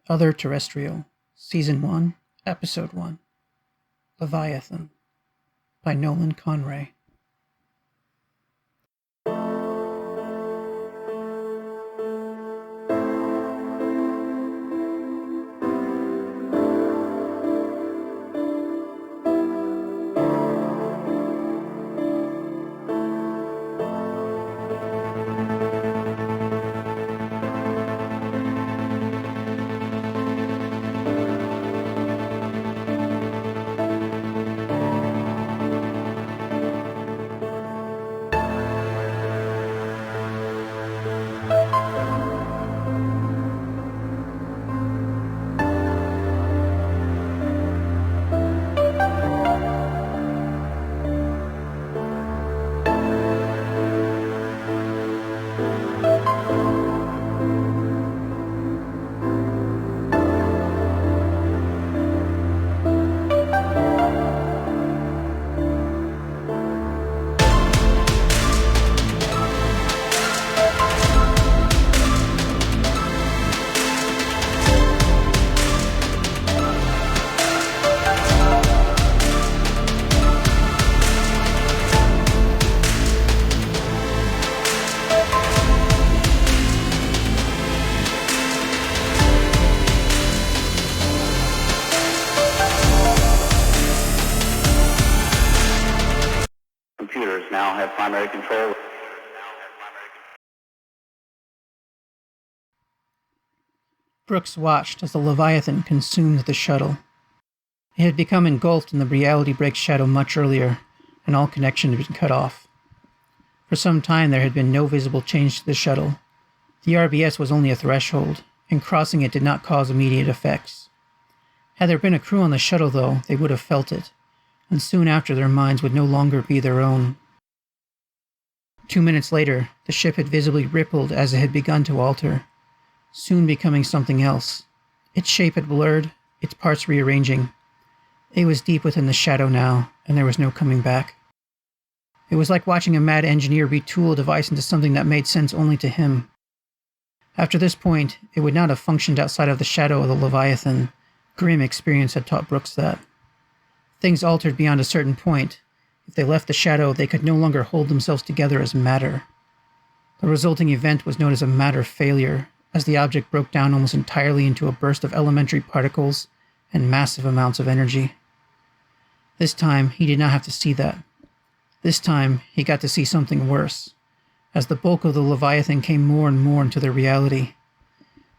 Other-Terrestrial, Season 1, Episode 1, Leviathan, by Nolan Conray. Computers now have primary control. Brooks watched as the Leviathan consumed the shuttle. It had become engulfed in the reality break shadow much earlier, and all connection had been cut off. For some time there had been no visible change to the shuttle. The RBS was only a threshold, and crossing it did not cause immediate effects. Had there been a crew on the shuttle, though, they would have felt it, and soon after their minds would no longer be their own. 2 minutes later, the ship had visibly rippled as it had begun to alter, soon becoming something else. Its shape had blurred, its parts rearranging. It was deep within the shadow now, and there was no coming back. It was like watching a mad engineer retool a device into something that made sense only to him. After this point, it would not have functioned outside of the shadow of the Leviathan. Grim experience had taught Brooks that. Things altered beyond a certain point. If they left the shadow, they could no longer hold themselves together as matter. The resulting event was known as a matter failure, as the object broke down almost entirely into a burst of elementary particles and massive amounts of energy. This time, he did not have to see that. This time, he got to see something worse, as the bulk of the Leviathan came more and more into their reality.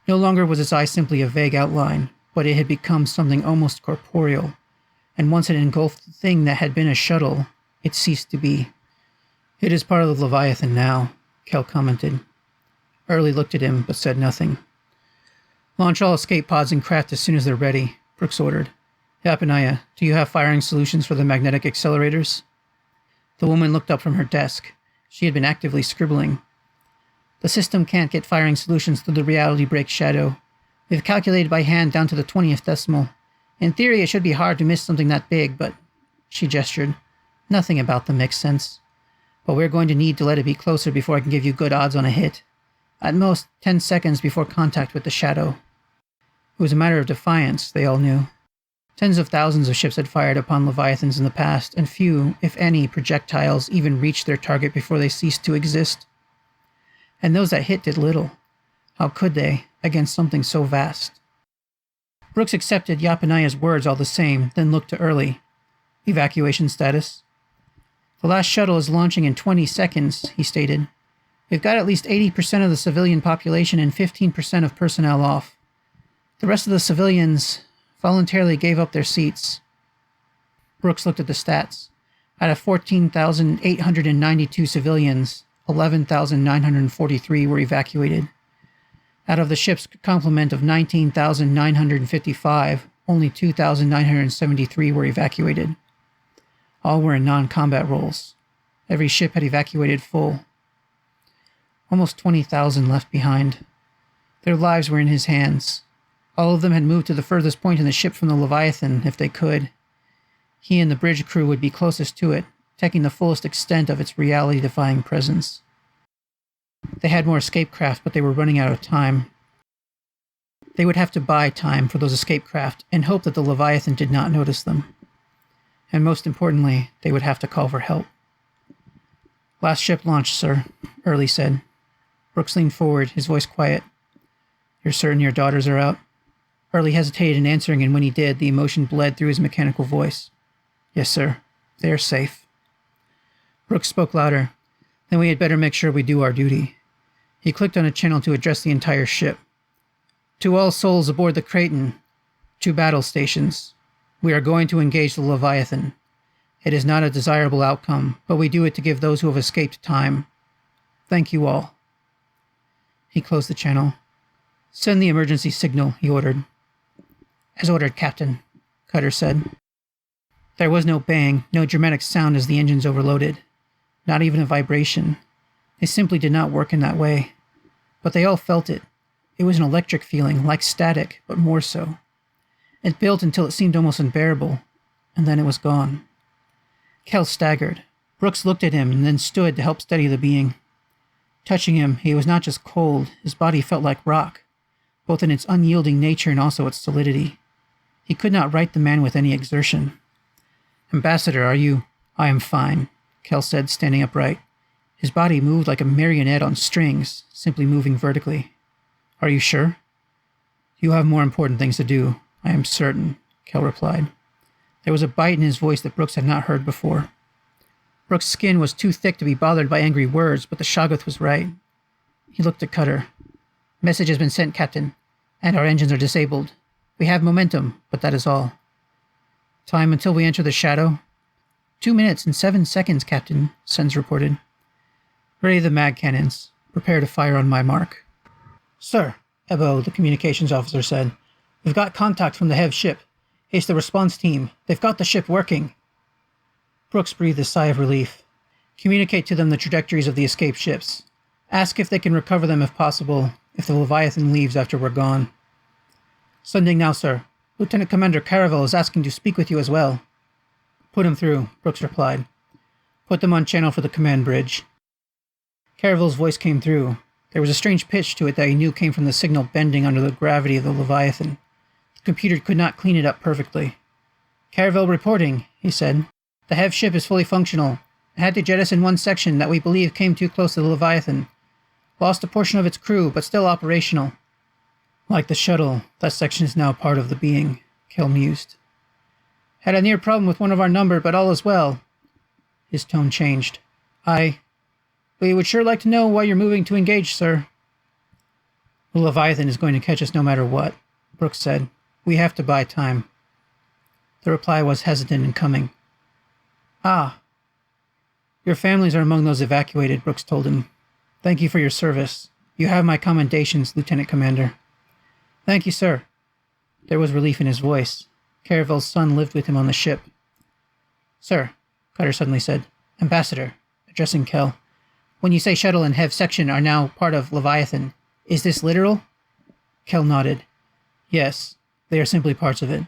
No longer was its eye simply a vague outline, but it had become something almost corporeal, and once it engulfed the thing that had been a shuttle, it ceased to be. "It is part of the Leviathan now," Kel commented. Early looked at him, but said nothing. "Launch all escape pods and craft as soon as they're ready," Brooks ordered. "Yapanaya, do you have firing solutions for the magnetic accelerators?" The woman looked up from her desk. She had been actively scribbling. "The system can't get firing solutions through the reality break shadow. We've calculated by hand down to the 20th decimal. In theory, it should be hard to miss something that big, but..." She gestured. "Nothing about them makes sense. But we're going to need to let it be closer before I can give you good odds on a hit. At most, 10 seconds before contact with the shadow." It was a matter of defiance, they all knew. Tens of thousands of ships had fired upon Leviathans in the past, and few, if any, projectiles even reached their target before they ceased to exist. And those that hit did little. How could they, against something so vast? Brooks accepted Yapanaya's words all the same, then looked to Early. "Evacuation status?" "The last shuttle is launching in 20 seconds, he stated. "We've got at least 80% of the civilian population and 15% of personnel off. The rest of the civilians voluntarily gave up their seats." Brooks looked at the stats. Out of 14,892 civilians, 11,943 were evacuated. Out of the ship's complement of 19,955, only 2,973 were evacuated. All were in non-combat roles. Every ship had evacuated full. Almost 20,000 left behind. Their lives were in his hands. All of them had moved to the furthest point in the ship from the Leviathan, if they could. He and the bridge crew would be closest to it, taking the fullest extent of its reality-defying presence. They had more escape craft, but they were running out of time. They would have to buy time for those escape craft and hope that the Leviathan did not notice them. And most importantly, they would have to call for help. "Last ship launched, sir," Early said. Brooks leaned forward, his voice quiet. "You're certain your daughters are out?" Early hesitated in answering, and when he did, the emotion bled through his mechanical voice. "Yes, sir. They are safe." Brooks spoke louder. "Then we had better make sure we do our duty." He clicked on a channel to address the entire ship. "To all souls aboard the Kraton, to battle stations. We are going to engage the Leviathan. It is not a desirable outcome, but we do it to give those who have escaped time. Thank you all." He closed the channel. "Send the emergency signal," he ordered. "As ordered, Captain," Cutter said. There was no bang, no dramatic sound as the engines overloaded. Not even a vibration. They simply did not work in that way. But they all felt it. It was an electric feeling, like static, but more so. It built until it seemed almost unbearable, and then it was gone. Kel staggered. Brooks looked at him and then stood to help steady the being. Touching him, he was not just cold, his body felt like rock, both in its unyielding nature and also its solidity. He could not right the man with any exertion. "Ambassador, are you—" "I am fine," Kel said, standing upright. His body moved like a marionette on strings, simply moving vertically. "Are you sure?" "You have more important things to do, I am certain," Kel replied. There was a bite in his voice that Brooks had not heard before. Brooks' skin was too thick to be bothered by angry words, but the Shoggoth was right. He looked at Cutter. "Message has been sent, Captain, and our engines are disabled. We have momentum, but that is all." "Time until we enter the shadow?" 2 minutes and 7 seconds, Captain," Sens reported. "Ready the mag cannons. Prepare to fire on my mark." "Sir," Ebo, the communications officer, said, "we've got contact from the Hev ship. It's the response team. They've got the ship working." Brooks breathed a sigh of relief. "Communicate to them the trajectories of the escaped ships. Ask if they can recover them if possible, if the Leviathan leaves after we're gone." "Sending now, sir. Lieutenant Commander Caravel is asking to speak with you as well." "Put him through," Brooks replied. "Put them on channel for the command bridge." Caravel's voice came through. There was a strange pitch to it that he knew came from the signal bending under the gravity of the Leviathan. The computer could not clean it up perfectly. "Caravel reporting," he said. "The Hev ship is fully functional. It had to jettison one section that we believe came too close to the Leviathan. Lost a portion of its crew, but still operational." "Like the shuttle, that section is now part of the being," Kel mused. "Had a near problem with one of our number, but all is well." His tone changed. We would sure like to know why you're moving to engage, sir." "The Leviathan is going to catch us no matter what," Brooks said. "We have to buy time." The reply was hesitant in coming. "Ah. Your families are among those evacuated," Brooks told him. "Thank you for your service. You have my commendations, Lieutenant Commander." "Thank you, sir." There was relief in his voice. Caravel's son lived with him on the ship. "Sir," Cutter suddenly said. "Ambassador," addressing Kel. "When you say shuttle and Hev section are now part of Leviathan, is this literal?" Kel nodded. "Yes, they are simply parts of it.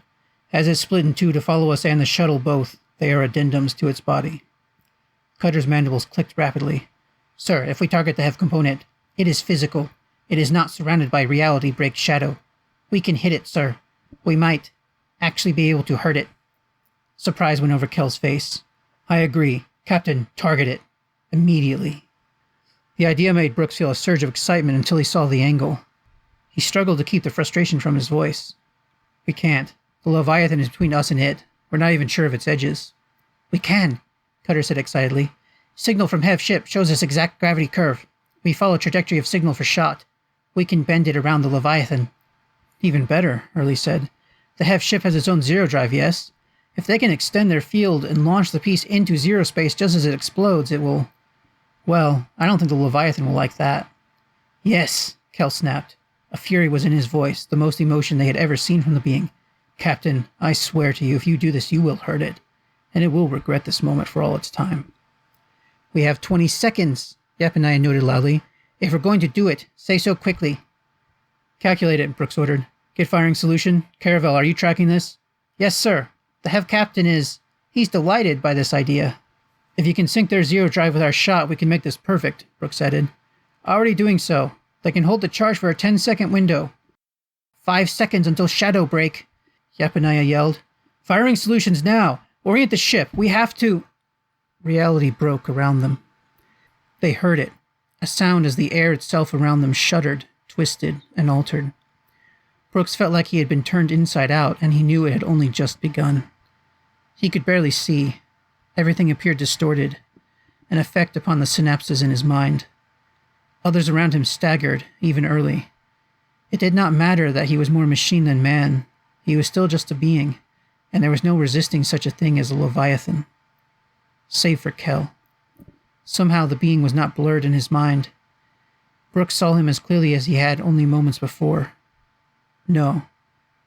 As it split in two to follow us and the shuttle both, they are addendums to its body." Cutter's mandibles clicked rapidly. "Sir, if we target the Hev component, it is physical. It is not surrounded by reality break shadow. We can hit it, sir. We might actually be able to hurt it." Surprise went over Kel's face. "I agree. Captain, target it. Immediately." The idea made Brooks feel a surge of excitement until he saw the angle. He struggled to keep the frustration from his voice. "We can't. The Leviathan is between us and it. We're not even sure of its edges." "We can," Cutter said excitedly. "Signal from Hev ship shows us exact gravity curve. We follow trajectory of signal for shot. We can bend it around the Leviathan." "Even better," Early said. "The Hev ship has its own zero drive, yes? If they can extend their field and launch the piece into zero space just as it explodes, it will... Well, I don't think the Leviathan will like that." "Yes," Kel snapped. A fury was in his voice, the most emotion they had ever seen from the being. "Captain, I swear to you, if you do this, you will hurt it. And it will regret this moment for all its time." "We have 20 seconds, Yapaniah noted loudly. "If we're going to do it, say so quickly." "Calculate it," Brooks ordered. "Get firing solution. Caravel, are you tracking this?" "Yes, sir. The Hev captain is... He's delighted by this idea." "If you can sync their zero drive with our shot, we can make this perfect," Brooks added. Already doing so. They can hold the charge for a 10-second window. 5 seconds until shadow break, Yapanaya yelled. Firing solutions now. Orient the ship. We have to... Reality broke around them. They heard it. A sound as the air itself around them shuddered, twisted, and altered. Brooks felt like he had been turned inside out, and he knew it had only just begun. He could barely see. Everything appeared distorted, an effect upon the synapses in his mind. Others around him staggered, even early. It did not matter that he was more machine than man. He was still just a being, and there was no resisting such a thing as a Leviathan. Save for Kel. Somehow the being was not blurred in his mind. Brooks saw him as clearly as he had only moments before. No,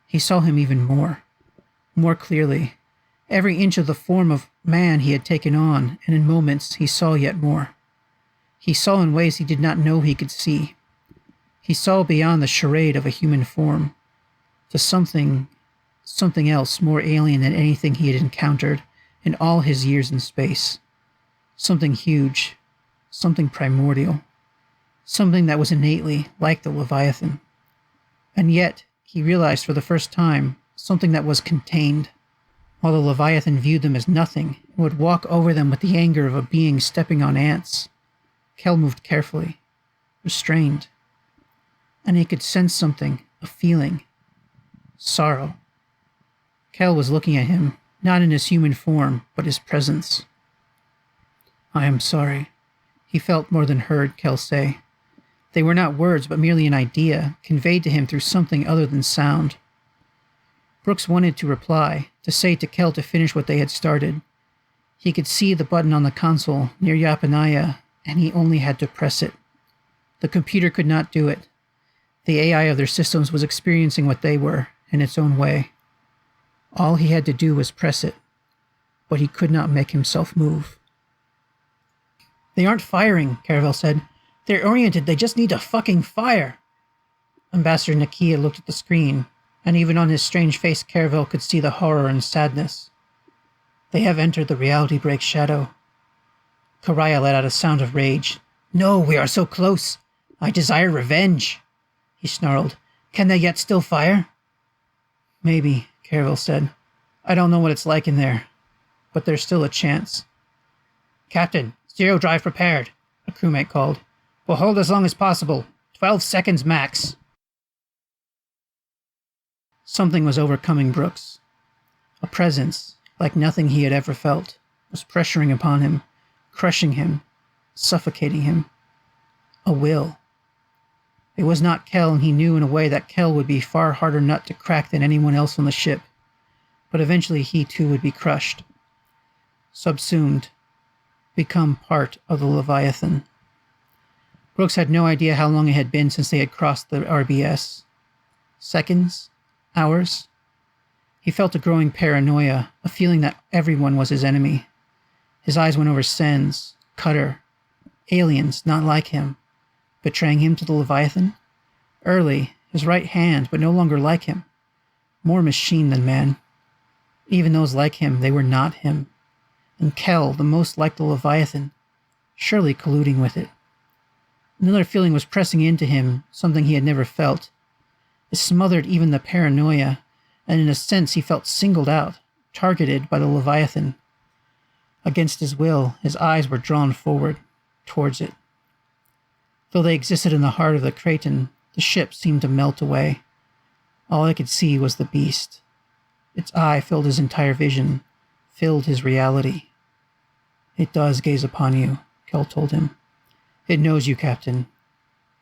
he saw him even more clearly. Every inch of the form of man he had taken on, and in moments he saw yet more. He saw in ways he did not know he could see. He saw beyond the charade of a human form, to something else more alien than anything he had encountered in all his years in space. Something huge, something primordial, something that was innately like the Leviathan. And yet, he realized for the first time, something that was contained. While the Leviathan viewed them as nothing and would walk over them with the anger of a being stepping on ants, Kel moved carefully, restrained. And he could sense something, a feeling. Sorrow. Kel was looking at him, not in his human form, but his presence. I am sorry, he felt more than heard Kel say. They were not words, but merely an idea, conveyed to him through something other than sound. Brooks wanted to reply, to say to Kel to finish what they had started. He could see the button on the console near Yapanaya, and he only had to press it. The computer could not do it. The AI of their systems was experiencing what they were, in its own way. All he had to do was press it, but he could not make himself move. They aren't firing, Caravel said. They're oriented, they just need to fucking fire. Ambassador Nakia looked at the screen, and even on his strange face Caravel could see the horror and sadness. They have entered the reality break shadow. Karaya let out a sound of rage. No, we are so close. I desire revenge, he snarled. Can they yet still fire? Maybe, Caravel said. I don't know what it's like in there, but there's still a chance. Captain, zero drive prepared, a crewmate called. We'll hold as long as possible. 12 seconds max. Something was overcoming Brooks. A presence, like nothing he had ever felt, was pressuring upon him, crushing him, suffocating him. A will. It was not Kel, and he knew in a way that Kel would be far harder nut to crack than anyone else on the ship. But eventually he too would be crushed. Subsumed. Become part of the Leviathan. Brooks had no idea how long it had been since they had crossed the RBS. Seconds? Hours? He felt a growing paranoia, a feeling that everyone was his enemy. His eyes went over Sens, Cutter, aliens not like him, betraying him to the Leviathan. Early, his right hand, but no longer like him. More machine than man. Even those like him, they were not him. And Kel, the most like the Leviathan, surely colluding with it. Another feeling was pressing into him, something he had never felt. It smothered even the paranoia, and in a sense he felt singled out, targeted by the Leviathan. Against his will, his eyes were drawn forward, towards it. Though they existed in the heart of the Kraton, the ship seemed to melt away. All I could see was the beast. Its eye filled his entire vision, filled his reality. It does gaze upon you, Kel told him. It knows you, Captain.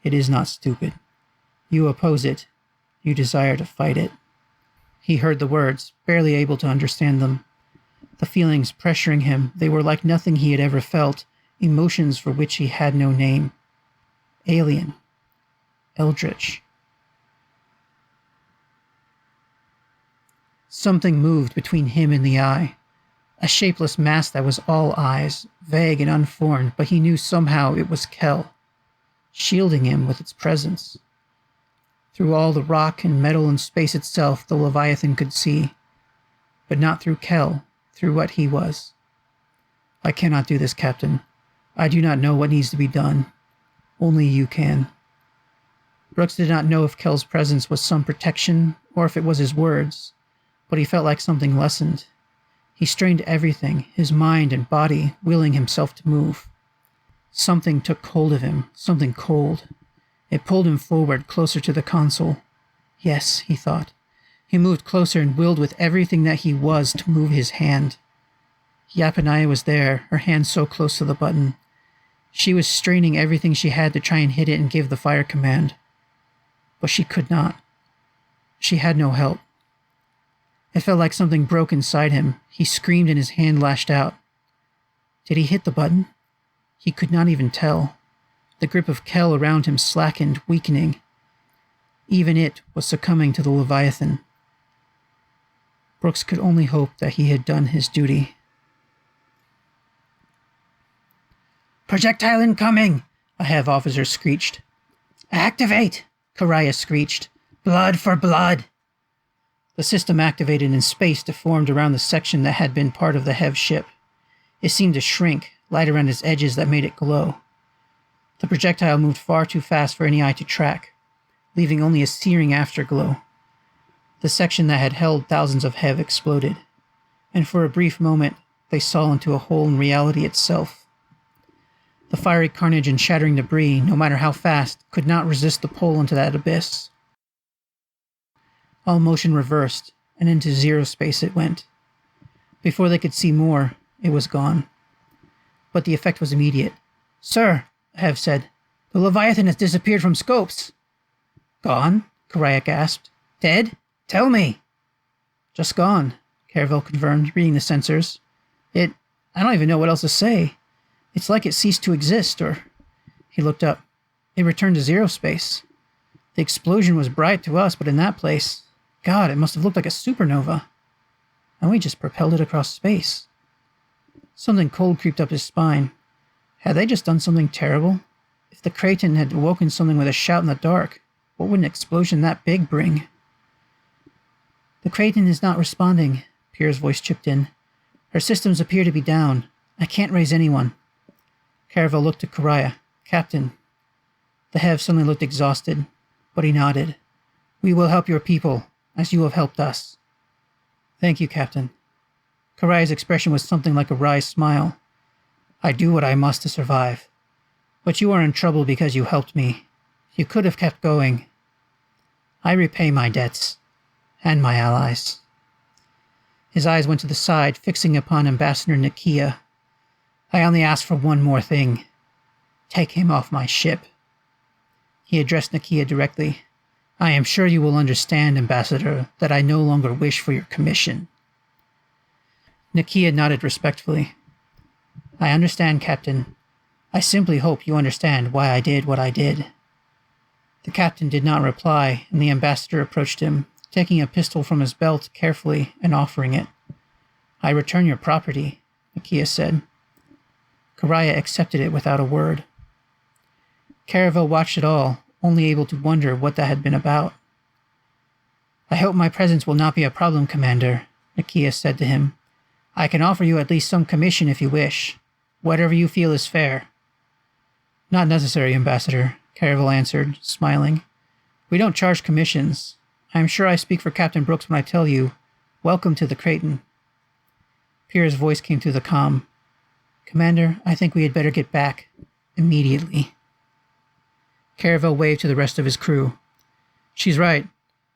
It is not stupid. You oppose it. You desire to fight it. He heard the words, barely able to understand them. The feelings pressuring him, they were like nothing he had ever felt, emotions for which he had no name. Alien. Eldritch. Something moved between him and the eye. A shapeless mass that was all eyes, vague and unformed, but he knew somehow it was Kel, shielding him with its presence. Through all the rock and metal and space itself, the Leviathan could see, but not through Kel, through what he was. I cannot do this, Captain. I do not know what needs to be done. Only you can. Brooks did not know if Kel's presence was some protection or if it was his words, but he felt like something lessened. He strained everything, his mind and body, willing himself to move. Something took hold of him, something cold. It pulled him forward, closer to the console. Yes, he thought. He moved closer and willed with everything that he was to move his hand. Yapanaya was there, her hand so close to the button. She was straining everything she had to try and hit it and give the fire command. But she could not. She had no help. It felt like something broke inside him. He screamed and his hand lashed out. Did he hit the button? He could not even tell. The grip of Kel around him slackened, weakening. Even it was succumbing to the Leviathan. Brooks could only hope that he had done his duty. "Projectile incoming!" a Hev officer screeched. "Activate!" Karaya screeched. "Blood for blood!" The system activated and space deformed around the section that had been part of the Hev ship. It seemed to shrink, light around its edges that made it glow. The projectile moved far too fast for any eye to track, leaving only a searing afterglow. The section that had held thousands of Hev exploded, and for a brief moment they saw into a hole in reality itself. The fiery carnage and shattering debris, no matter how fast, could not resist the pull into that abyss. All motion reversed, and into zero space it went. Before they could see more, it was gone. But the effect was immediate. "Sir," Hev said, "the Leviathan has disappeared from scopes." "Gone?" Karaya gasped. "Dead? Tell me." "Just gone," Caravel confirmed, reading the sensors. I don't even know what else to say. It's like it ceased to exist, or..." He looked up. "It returned to zero space. The explosion was bright to us, but in that place, God, it must have looked like a supernova. And we just propelled it across space." Something cold creeped up his spine. Had they just done something terrible? If the Kraton had awoken something with a shout in the dark, what would an explosion that big bring? "The Kraton is not responding," Pierre's voice chipped in. "Her systems appear to be down. I can't raise anyone." Caravel looked to Karaya. "Captain." The Hev suddenly looked exhausted, but he nodded. "We will help your people, as you have helped us." "Thank you, Captain." Karaya's expression was something like a wry smile. "I do what I must to survive. But you are in trouble because you helped me. You could have kept going. I repay my debts, and my allies." His eyes went to the side, fixing upon Ambassador Nakia. "I only ask for one more thing. Take him off my ship." He addressed Nakia directly. "I am sure you will understand, Ambassador, that I no longer wish for your commission." Nakia nodded respectfully. "I understand, Captain. I simply hope you understand why I did what I did." The captain did not reply, and the ambassador approached him, taking a pistol from his belt carefully and offering it. "I return your property," Nakia said. Karaya accepted it without a word. Caravel watched it all, only able to wonder what that had been about. "I hope my presence will not be a problem, Commander," Nakia said to him. "I can offer you at least some commission if you wish. Whatever you feel is fair." "Not necessary, Ambassador," Caravel answered, smiling. "We don't charge commissions. I am sure I speak for Captain Brooks when I tell you, welcome to the Kraton." Pierre's voice came through the comm. "Commander, I think we had better get back. Immediately." Caravel waved to the rest of his crew. "She's right.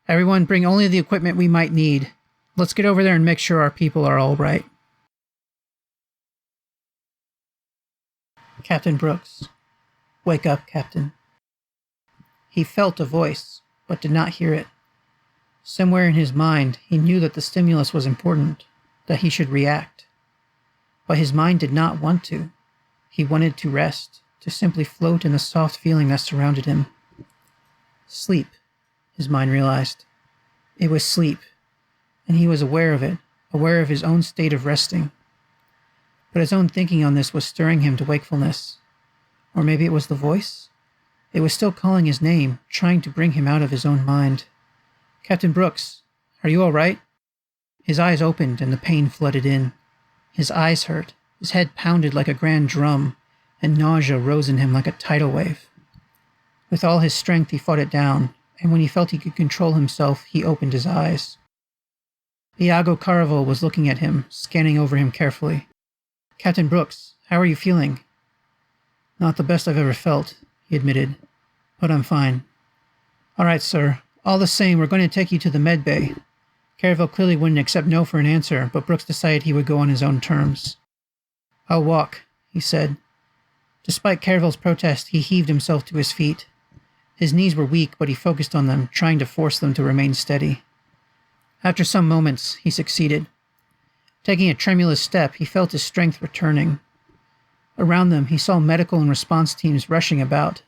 Everyone bring only the equipment we might need. Let's get over there and make sure our people are all right." Captain Brooks. "Wake up, Captain." He felt a voice, but did not hear it. Somewhere in his mind, he knew that the stimulus was important, that he should react. But his mind did not want to. He wanted to rest, to simply float in the soft feeling that surrounded him. Sleep, his mind realized. It was sleep, and he was aware of it, aware of his own state of resting. But his own thinking on this was stirring him to wakefulness. Or maybe it was the voice? It was still calling his name, trying to bring him out of his own mind. "Captain Brooks, are you all right?" His eyes opened and the pain flooded in. His eyes hurt, his head pounded like a grand drum, and nausea rose in him like a tidal wave. With all his strength, he fought it down, and when he felt he could control himself, he opened his eyes. Iago Caravel was looking at him, scanning over him carefully. "Captain Brooks, how are you feeling?" "Not the best I've ever felt," he admitted, "but I'm fine." "All right, sir. All the same, we're going to take you to the med bay." Caravel clearly wouldn't accept no for an answer, but Brooks decided he would go on his own terms. "I'll walk," he said. Despite Caravel's protest, he heaved himself to his feet. His knees were weak, but he focused on them, trying to force them to remain steady. After some moments, he succeeded. Taking a tremulous step, he felt his strength returning. Around them, he saw medical and response teams rushing about.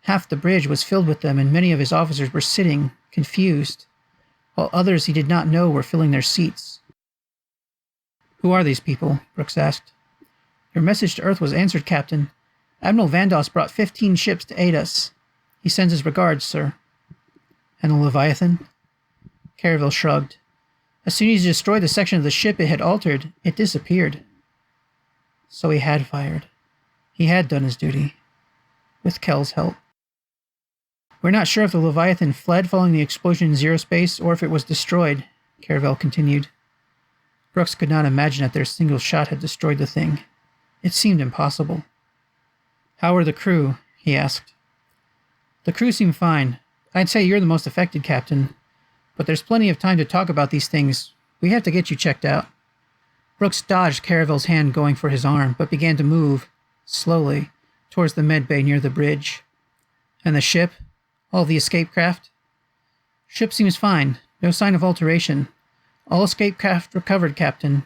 Half the bridge was filled with them, and many of his officers were sitting, confused, while others he did not know were filling their seats. "Who are these people?" Brooks asked. "Your message to Earth was answered, Captain. Admiral Vandos brought 15 ships to aid us. He sends his regards, sir." "And the Leviathan?" Caravel shrugged. "As soon as he destroyed the section of the ship it had altered, it disappeared." So he had fired. He had done his duty. With Kell's help. "We're not sure if the Leviathan fled following the explosion in zero space or if it was destroyed," Caravel continued. Brooks could not imagine that their single shot had destroyed the thing. It seemed impossible. "How are the crew?" he asked. "The crew seem fine. I'd say you're the most affected, Captain. But there's plenty of time to talk about these things. We have to get you checked out." Brooks dodged Caravel's hand going for his arm, but began to move, slowly, towards the med bay near the bridge. "And the ship? All the escape craft?" "Ship seems fine. No sign of alteration. All escape craft recovered, Captain.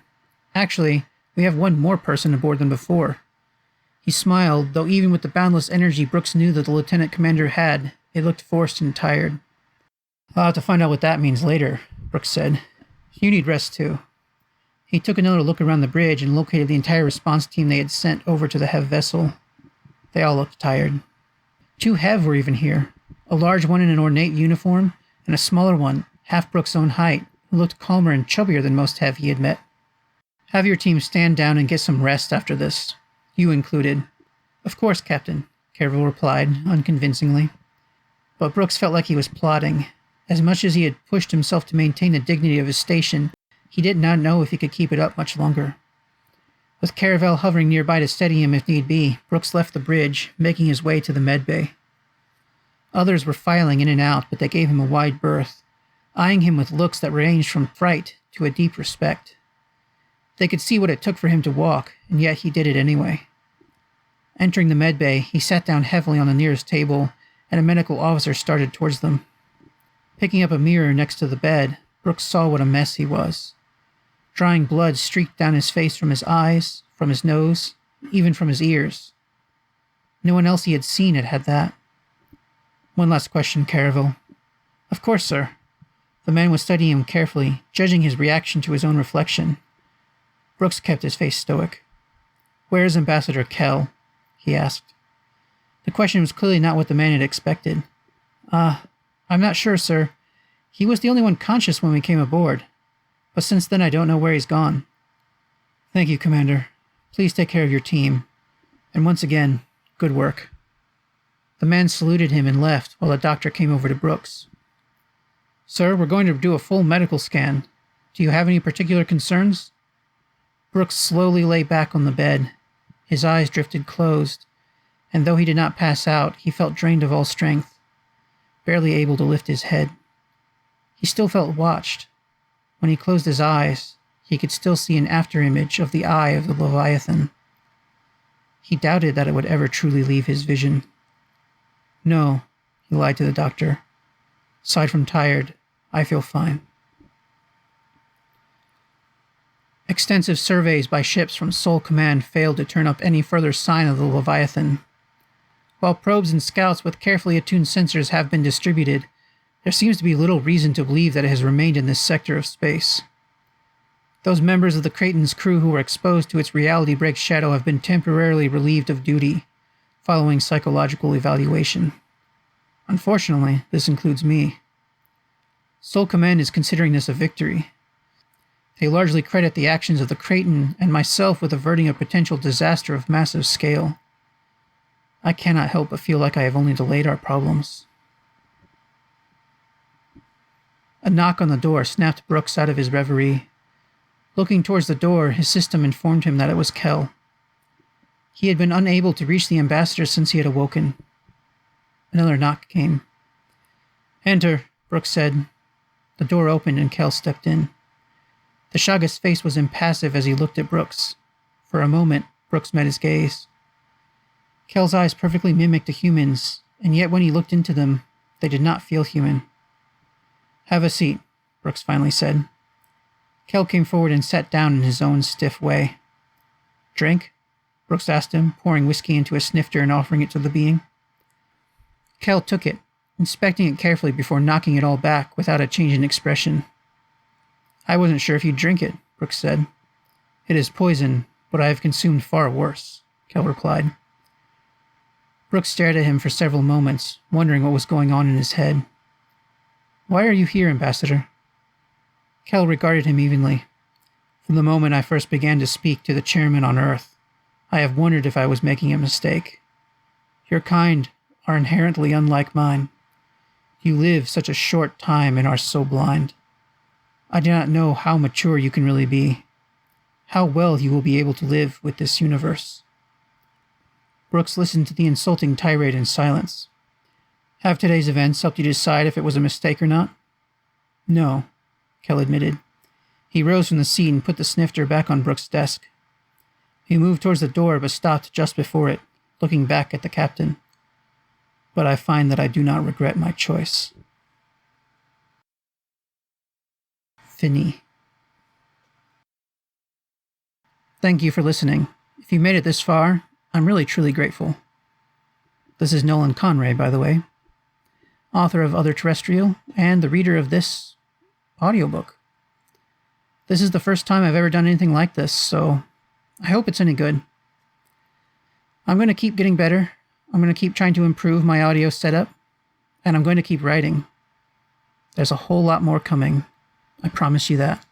Actually, we have one more person aboard than before." He smiled, though even with the boundless energy Brooks knew that the lieutenant commander had, it looked forced and tired. "I'll have to find out what that means later," Brooks said. "You need rest too." He took another look around the bridge and located the entire response team they had sent over to the HEV vessel. They all looked tired. 2 HEV were even here, a large one in an ornate uniform, and a smaller one, half Brooks' own height, who looked calmer and chubbier than most HEV he had met. "Have your team stand down and get some rest after this. You included." "Of course, Captain," Caravel replied, unconvincingly. But Brooks felt like he was plotting. As much as he had pushed himself to maintain the dignity of his station, he did not know if he could keep it up much longer. With Caravel hovering nearby to steady him if need be, Brooks left the bridge, making his way to the med bay. Others were filing in and out, but they gave him a wide berth, eyeing him with looks that ranged from fright to a deep respect. They could see what it took for him to walk, and yet he did it anyway. Entering the med bay, he sat down heavily on the nearest table, and a medical officer started towards them. Picking up a mirror next to the bed, Brooks saw what a mess he was. Drying blood streaked down his face from his eyes, from his nose, even from his ears. No one else he had seen had had that. "One last question, Caravel." "Of course, sir." The man was studying him carefully, judging his reaction to his own reflection. Brooks kept his face stoic. "Where is Ambassador Kell?" he asked. The question was clearly not what the man had expected. I'm not sure, sir. He was the only one conscious when we came aboard. But since then I don't know where he's gone." "Thank you, Commander. Please take care of your team. And once again, good work." The man saluted him and left while the doctor came over to Brooks. "Sir, we're going to do a full medical scan. Do you have any particular concerns?" Brooks slowly lay back on the bed. His eyes drifted closed, and though he did not pass out, he felt drained of all strength, barely able to lift his head. He still felt watched. When he closed his eyes, he could still see an afterimage of the eye of the Leviathan. He doubted that it would ever truly leave his vision. "No," he lied to the doctor. "Aside from tired, I feel fine." Extensive surveys by ships from Sol Command failed to turn up any further sign of the Leviathan. While probes and scouts with carefully attuned sensors have been distributed, there seems to be little reason to believe that it has remained in this sector of space. Those members of the Kraton's crew who were exposed to its reality break shadow have been temporarily relieved of duty, following psychological evaluation. Unfortunately, this includes me. Sol Command is considering this a victory. They largely credit the actions of the Kraton and myself with averting a potential disaster of massive scale. I cannot help but feel like I have only delayed our problems. A knock on the door snapped Brooks out of his reverie. Looking towards the door, his system informed him that it was Kel. He had been unable to reach the ambassador since he had awoken. Another knock came. "Enter," Brooks said. The door opened and Kel stepped in. The Shaga's face was impassive as he looked at Brooks. For a moment, Brooks met his gaze. Kel's eyes perfectly mimicked a human's, and yet when he looked into them, they did not feel human. "Have a seat," Brooks finally said. Kel came forward and sat down in his own stiff way. "Drink?" Brooks asked him, pouring whiskey into a snifter and offering it to the being. Kel took it, inspecting it carefully before knocking it all back without a change in expression. "I wasn't sure if you'd drink it," Brooks said. "It is poison, but I have consumed far worse," Kel replied. Brooks stared at him for several moments, wondering what was going on in his head. "Why are you here, Ambassador?" Kel regarded him evenly. "From the moment I first began to speak to the chairman on Earth, I have wondered if I was making a mistake. Your kind are inherently unlike mine. You live such a short time and are so blind. I do not know how mature you can really be, how well you will be able to live with this universe." Brooks listened to the insulting tirade in silence. "Have today's events helped you decide if it was a mistake or not?" "No," Kel admitted. He rose from the seat and put the snifter back on Brooks' desk. He moved towards the door but stopped just before it, looking back at the captain. "But I find that I do not regret my choice." Fini. Thank you for listening. If you made it this far, I'm really truly grateful. This is Nolan Conray, by the way, author of Other-Terrestrial and the reader of this audiobook. This is the first time I've ever done anything like this, so I hope it's any good. I'm going to keep getting better. I'm going to keep trying to improve my audio setup, and I'm going to keep writing. There's a whole lot more coming. I promise you that.